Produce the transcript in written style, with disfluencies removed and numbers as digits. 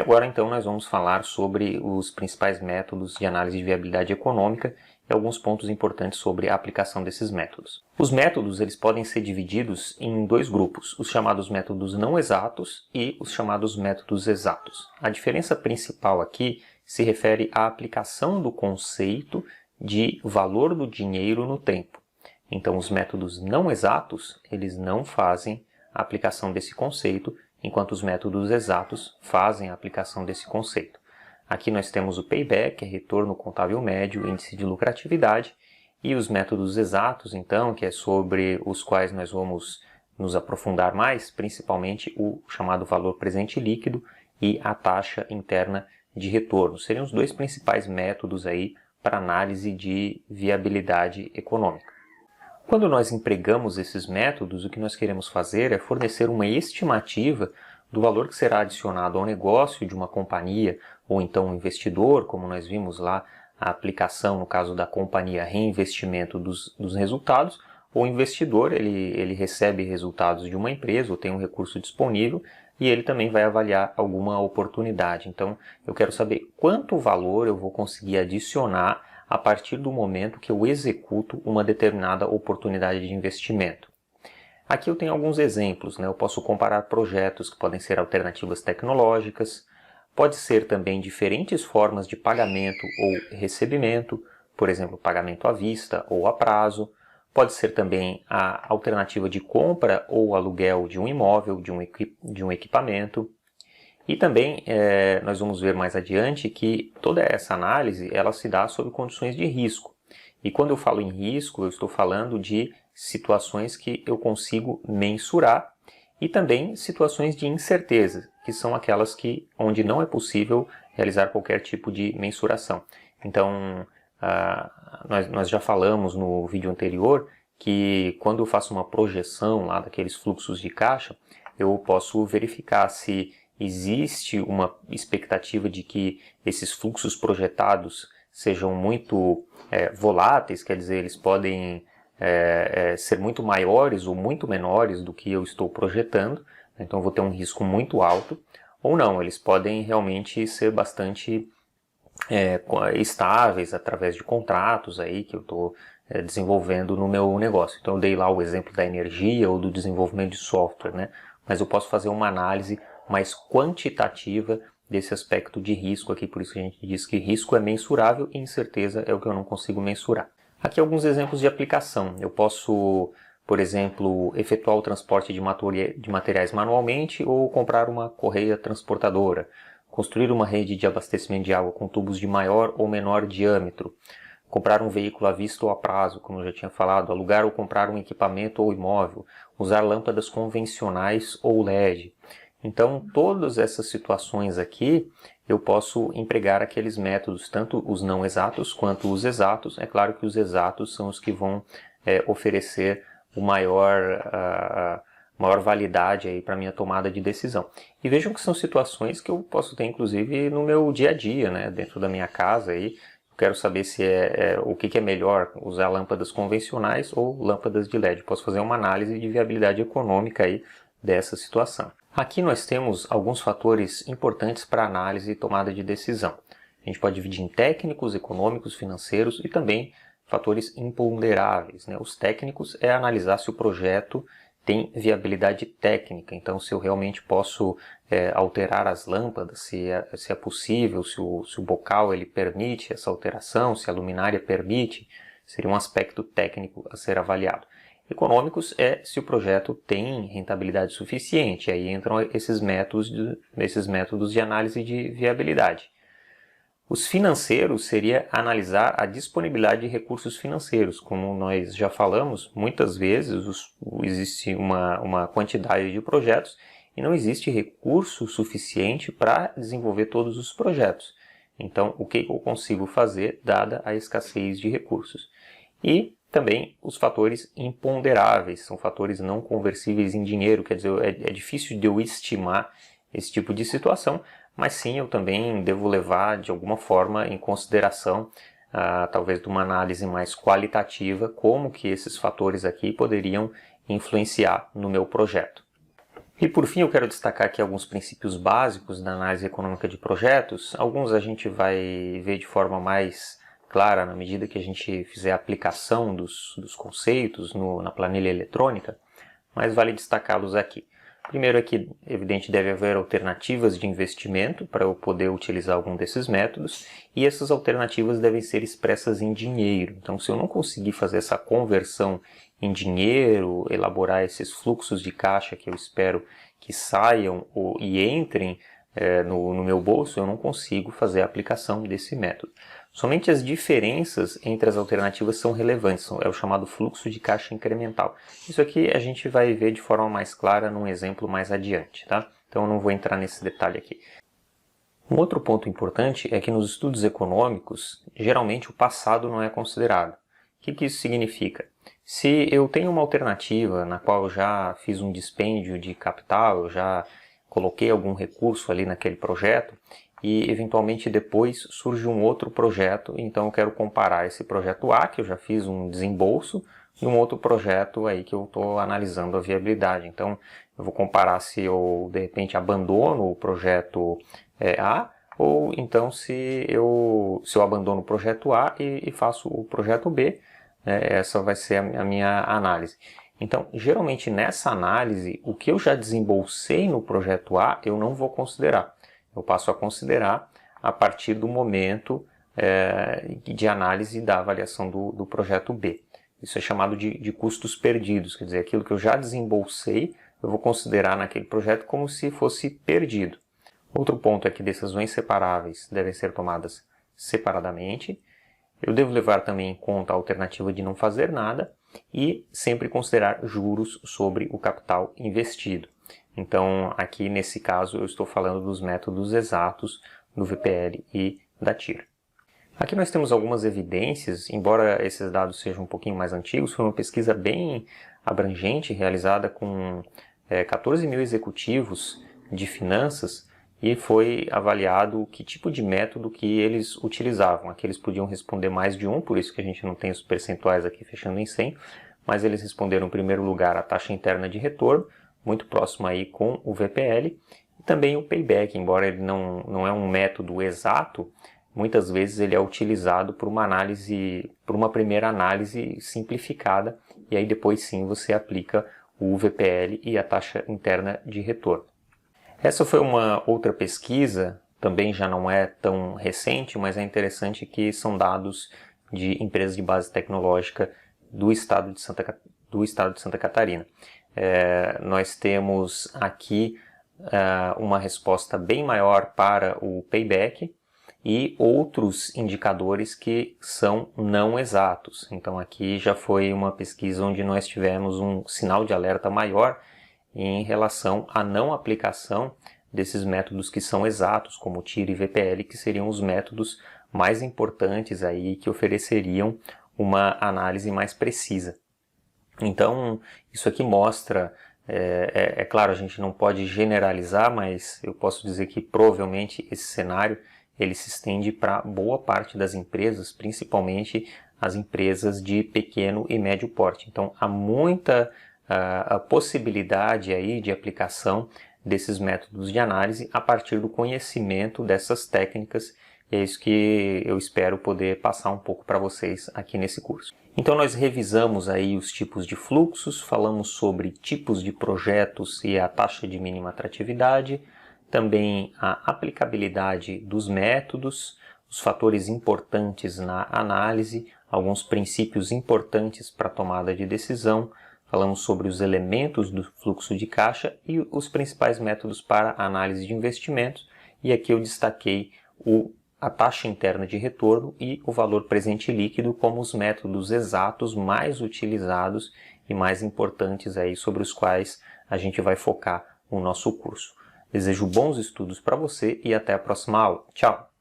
agora então nós vamos falar sobre os principais métodos de análise de viabilidade econômica e alguns pontos importantes sobre a aplicação desses métodos. Os métodos eles podem ser divididos em dois grupos, os chamados métodos não exatos e os chamados métodos exatos. A diferença principal aqui se refere à aplicação do conceito de valor do dinheiro no tempo. Então os métodos não exatos, eles não fazem a aplicação desse conceito, enquanto os métodos exatos fazem a aplicação desse conceito. Aqui nós temos o payback, que é retorno contábil médio, índice de lucratividade, e os métodos exatos, então, que é sobre os quais nós vamos nos aprofundar mais, principalmente o chamado valor presente líquido e a taxa interna de retorno. Seriam os dois principais métodos aí para análise de viabilidade econômica. Quando nós empregamos esses métodos, o que nós queremos fazer é fornecer uma estimativa do valor que será adicionado ao negócio de uma companhia ou então um investidor, como nós vimos lá a aplicação no caso da companhia reinvestimento dos resultados. O investidor ele recebe resultados de uma empresa ou tem um recurso disponível e ele também vai avaliar alguma oportunidade. Então eu quero saber quanto valor eu vou conseguir adicionar a partir do momento que eu executo uma determinada oportunidade de investimento. Aqui eu tenho alguns exemplos, né? Eu posso comparar projetos que podem ser alternativas tecnológicas, pode ser também diferentes formas de pagamento ou recebimento, por exemplo, pagamento à vista ou a prazo, pode ser também a alternativa de compra ou aluguel de um imóvel, de um equipamento. E também nós vamos ver mais adiante que toda essa análise ela se dá sob condições de risco. E quando eu falo em risco, eu estou falando de situações que eu consigo mensurar e também situações de incerteza, que são aquelas onde não é possível realizar qualquer tipo de mensuração. Então, nós já falamos no vídeo anterior que quando eu faço uma projeção lá daqueles fluxos de caixa, eu posso verificar se existe uma expectativa de que esses fluxos projetados sejam muito voláteis, quer dizer, eles podem ser muito maiores ou muito menores do que eu estou projetando, então eu vou ter um risco muito alto, ou não, eles podem realmente ser bastante estáveis através de contratos aí que eu estou desenvolvendo no meu negócio. Então eu dei lá o exemplo da energia ou do desenvolvimento de software, né? Mas eu posso fazer uma análise mais quantitativa desse aspecto de risco aqui, por isso que a gente diz que risco é mensurável e incerteza é o que eu não consigo mensurar. Aqui alguns exemplos de aplicação. Eu posso, por exemplo, efetuar o transporte de materiais manualmente ou comprar uma correia transportadora, construir uma rede de abastecimento de água com tubos de maior ou menor diâmetro, comprar um veículo à vista ou a prazo, como eu já tinha falado, alugar ou comprar um equipamento ou imóvel, usar lâmpadas convencionais ou LED. Então, todas essas situações aqui, eu posso empregar aqueles métodos, tanto os não exatos quanto os exatos. É claro que os exatos são os que vão oferecer maior validade para a minha tomada de decisão. E vejam que são situações que eu posso ter, inclusive, no meu dia a dia, né, dentro da minha casa. Aí, eu quero saber se o que é melhor, usar lâmpadas convencionais ou lâmpadas de LED. Posso fazer uma análise de viabilidade econômica aí dessa situação. Aqui nós temos alguns fatores importantes para análise e tomada de decisão. A gente pode dividir em técnicos, econômicos, financeiros e também fatores imponderáveis, né? Os técnicos é analisar se o projeto tem viabilidade técnica, então se eu realmente posso alterar as lâmpadas, se é possível, se o bocal ele permite essa alteração, se a luminária permite, seria um aspecto técnico a ser avaliado. Econômicos é se o projeto tem rentabilidade suficiente, aí entram esses métodos de análise de viabilidade. Os financeiros seria analisar a disponibilidade de recursos financeiros. Como nós já falamos, muitas vezes existe uma quantidade de projetos e não existe recurso suficiente para desenvolver todos os projetos. Então, o que eu consigo fazer dada a escassez de recursos? E também os fatores imponderáveis, são fatores não conversíveis em dinheiro, quer dizer, é difícil de eu estimar esse tipo de situação, mas sim eu também devo levar de alguma forma em consideração, talvez de uma análise mais qualitativa, como que esses fatores aqui poderiam influenciar no meu projeto. E por fim eu quero destacar aqui alguns princípios básicos da análise econômica de projetos. Alguns a gente vai ver de forma mais clara na medida que a gente fizer a aplicação dos conceitos na planilha eletrônica, mas vale destacá-los aqui. Primeiro é que, evidente, deve haver alternativas de investimento para eu poder utilizar algum desses métodos, e essas alternativas devem ser expressas em dinheiro. Então, se eu não conseguir fazer essa conversão em dinheiro, elaborar esses fluxos de caixa que eu espero que saiam e entrem no meu bolso, eu não consigo fazer a aplicação desse método. Somente as diferenças entre as alternativas são relevantes, é o chamado fluxo de caixa incremental. Isso aqui a gente vai ver de forma mais clara num exemplo mais adiante, tá? Então eu não vou entrar nesse detalhe aqui. Um outro ponto importante é que nos estudos econômicos, geralmente o passado não é considerado. O que isso significa? Se eu tenho uma alternativa na qual eu já fiz um dispêndio de capital, eu já coloquei algum recurso ali naquele projeto, e eventualmente depois surge um outro projeto, então eu quero comparar esse projeto A, que eu já fiz um desembolso, e um outro projeto aí que eu estou analisando a viabilidade. Então eu vou comparar se eu de repente abandono o projeto A, ou então se eu abandono o projeto A e faço o projeto B, essa vai ser a minha análise. Então, geralmente nessa análise, o que eu já desembolsei no projeto A, eu não vou considerar. Eu passo a considerar a partir do momento de análise da avaliação do projeto B. Isso é chamado de custos perdidos, quer dizer, aquilo que eu já desembolsei, eu vou considerar naquele projeto como se fosse perdido. Outro ponto é que decisões separáveis devem ser tomadas separadamente. Eu devo levar também em conta a alternativa de não fazer nada e sempre considerar juros sobre o capital investido. Então, aqui nesse caso, eu estou falando dos métodos exatos do VPL e da TIR. Aqui nós temos algumas evidências, embora esses dados sejam um pouquinho mais antigos, foi uma pesquisa bem abrangente, realizada com 14 mil executivos de finanças, e foi avaliado que tipo de método que eles utilizavam. Aqui eles podiam responder mais de um, por isso que a gente não tem os percentuais aqui fechando em 100, mas eles responderam em primeiro lugar a taxa interna de retorno, muito próximo aí com o VPL, e também o payback, embora ele não é um método exato, muitas vezes ele é utilizado por uma primeira análise simplificada, e aí depois sim você aplica o VPL e a taxa interna de retorno. Essa foi uma outra pesquisa, também já não é tão recente, mas é interessante que são dados de empresas de base tecnológica do estado de Santa Catarina. Nós temos aqui uma resposta bem maior para o payback e outros indicadores que são não exatos. Então aqui já foi uma pesquisa onde nós tivemos um sinal de alerta maior em relação à não aplicação desses métodos que são exatos, como TIR e VPL, que seriam os métodos mais importantes aí que ofereceriam uma análise mais precisa. Então, isso aqui mostra, é claro, a gente não pode generalizar, mas eu posso dizer que provavelmente esse cenário ele se estende para boa parte das empresas, principalmente as empresas de pequeno e médio porte. Então, há muita a possibilidade aí de aplicação desses métodos de análise a partir do conhecimento dessas técnicas, e é isso que eu espero poder passar um pouco para vocês aqui nesse curso. Então nós revisamos aí os tipos de fluxos, falamos sobre tipos de projetos e a taxa de mínima atratividade, também a aplicabilidade dos métodos, os fatores importantes na análise, alguns princípios importantes para a tomada de decisão, falamos sobre os elementos do fluxo de caixa e os principais métodos para a análise de investimentos, e aqui eu destaquei a taxa interna de retorno e o valor presente líquido como os métodos exatos mais utilizados e mais importantes aí sobre os quais a gente vai focar o nosso curso. Desejo bons estudos para você e até a próxima aula. Tchau!